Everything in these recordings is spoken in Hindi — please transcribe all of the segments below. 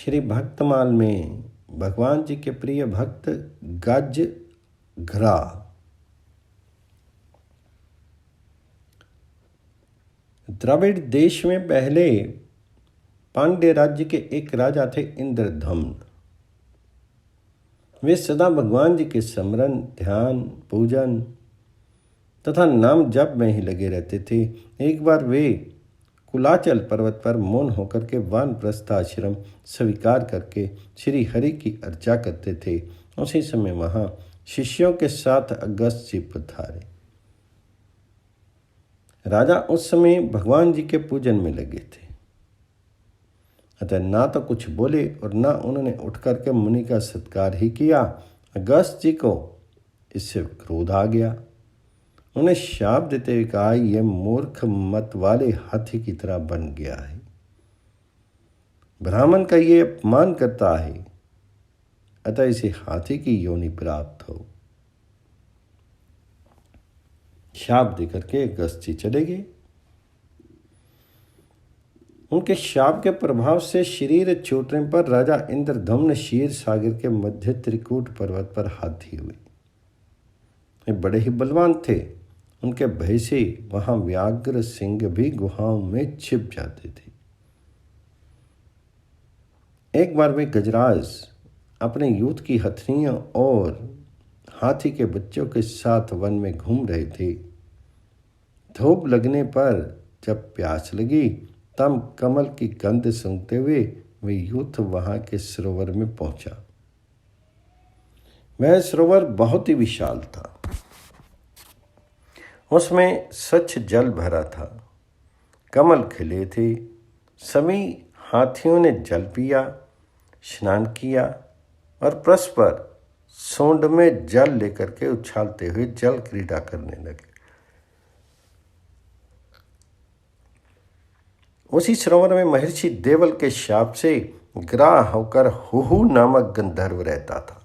श्री भक्तमाल में भगवान जी के प्रिय भक्त गज घरा द्रविड़ देश में पहले पांड्य राज्य के एक राजा थे इंद्रधम्न। वे सदा भगवान जी के स्मरण, ध्यान, पूजन तथा नाम जप में ही लगे रहते थे। एक बार वे कुलाचल पर्वत पर मौन होकर के वानप्रस्थ आश्रम स्वीकार करके श्री हरि की अर्चा करते थे। उसी समय वहां शिष्यों के साथ अगस्त जी पधारे। राजा उस समय भगवान जी के पूजन में लगे थे, अतः ना तो कुछ बोले और ना उन्होंने उठ करके मुनि का सत्कार ही किया। अगस्त जी को इससे क्रोध आ गया। उन्हें शाप देते हुए कहा, यह मूर्ख मत वाले हाथी की तरह बन गया है, ब्राह्मण का ये अपमान करता है, अतः इसे हाथी की योनि प्राप्त हो। शाप देकर के अगस्त जी चले गए। उनके शाप के प्रभाव से शरीर छूटने पर राजा इंद्रधम्न क्षीर सागर के मध्य त्रिकूट पर्वत पर हाथी हुए। वे बड़े ही बलवान थे। उनके भय से वहां व्याघ्र सिंह भी गुहाओं में छिप जाते थे। एक बार वे गजराज अपने यूथ की हथनियों और हाथी के बच्चों के साथ वन में घूम रहे थे। धूप लगने पर जब प्यास लगी तब कमल की गंध सूंघते हुए वे यूथ वहां के सरोवर में पहुंचा। वह सरोवर बहुत ही विशाल था। उसमें स्वच्छ जल भरा था, कमल खिले थे। सभी हाथियों ने जल पिया, स्नान किया और परस्पर सूंड में जल लेकर के उछालते हुए जल क्रीड़ा करने लगे। उसी सरोवर में महर्षि देवल के शाप से ग्राह होकर हुहु नामक गंधर्व रहता था।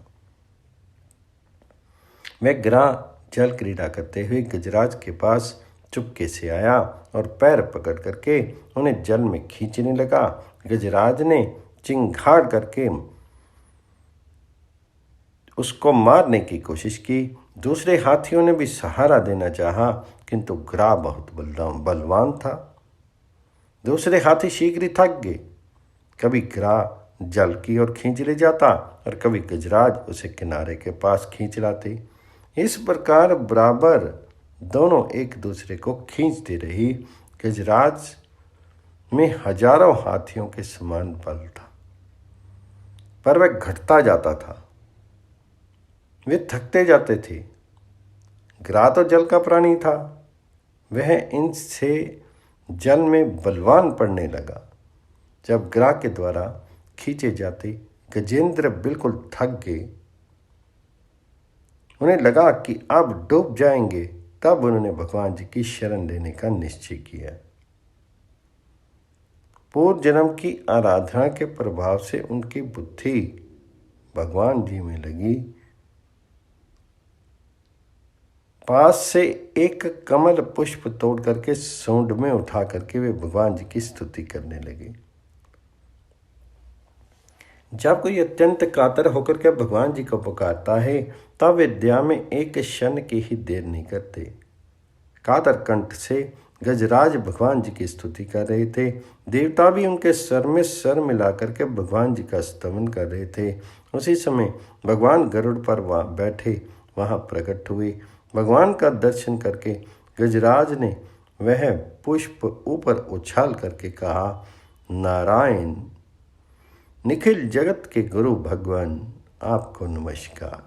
वह ग्राह जल क्रीड़ा करते हुए गजराज के पास चुपके से आया और पैर पकड़ करके उन्हें जल में खींचने लगा। गजराज ने चिंगाड़ करके उसको मारने की कोशिश की। दूसरे हाथियों ने भी सहारा देना चाहा, किंतु ग्राह बहुत बलवान था। दूसरे हाथी शीघ्र ही थक गए। कभी ग्राह जल की ओर खींच ले जाता और कभी गजराज उसे किनारे के पास खींच लाते। इस प्रकार बराबर दोनों एक दूसरे को खींचते रही। गजराज में हजारों हाथियों के समान बल था, पर वह घटता जाता था। वे थकते जाते थे। ग्राह तो जल का प्राणी था, वह इनसे जल में बलवान पड़ने लगा। जब ग्राह के द्वारा खींचे जाते गजेंद्र बिल्कुल थक गए। उन्हें लगा कि अब डूब जाएंगे। तब उन्होंने भगवान जी की शरण लेने का निश्चय किया। पूर्व जन्म की आराधना के प्रभाव से उनकी बुद्धि भगवान जी में लगी। पास से एक कमल पुष्प तोड़ करके सूंड में उठा करके वे भगवान जी की स्तुति करने लगे। जब कोई अत्यंत कातर होकर के भगवान जी को पुकारता है तब विद्या में एक क्षण की ही देर नहीं करते। कातर कंठ से गजराज भगवान जी की स्तुति कर रहे थे। देवता भी उनके सर में सर मिला करके भगवान जी का स्तवन कर रहे थे। उसी समय भगवान गरुड़ पर बैठे वहां प्रकट हुए। भगवान का दर्शन करके गजराज ने वह पुष्प ऊपर उछाल करके कहा, नारायण निखिल जगत के गुरु भगवान आपको नमस्कार।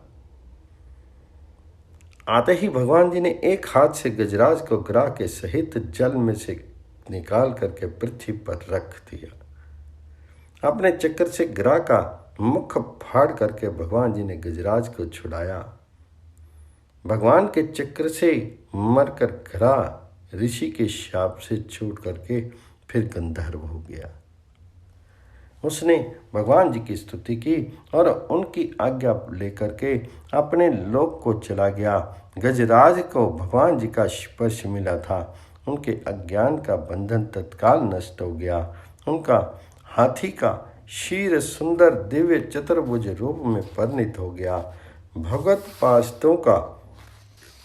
आते ही भगवान जी ने एक हाथ से गजराज को ग्राह के सहित जल में से निकाल करके पृथ्वी पर रख दिया। अपने चक्र से ग्राह का मुख फाड़ करके भगवान जी ने गजराज को छुड़ाया। भगवान के चक्र से मरकर ग्राह ऋषि के शाप से छूट करके फिर गंधर्व हो गया। उसने भगवान जी की स्तुति की और उनकी आज्ञा लेकर के अपने लोक को चला गया। गजराज को भगवान जी का स्पर्श मिला था। उनके अज्ञान का बंधन तत्काल नष्ट हो गया। उनका हाथी का शीर सुंदर दिव्य चतुर्भुज रूप में परिणित हो गया। भगवत पार्षदों का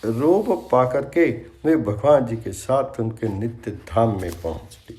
रूप पा करके वे भगवान जी के साथ उनके नित्य धाम में पहुँच गए।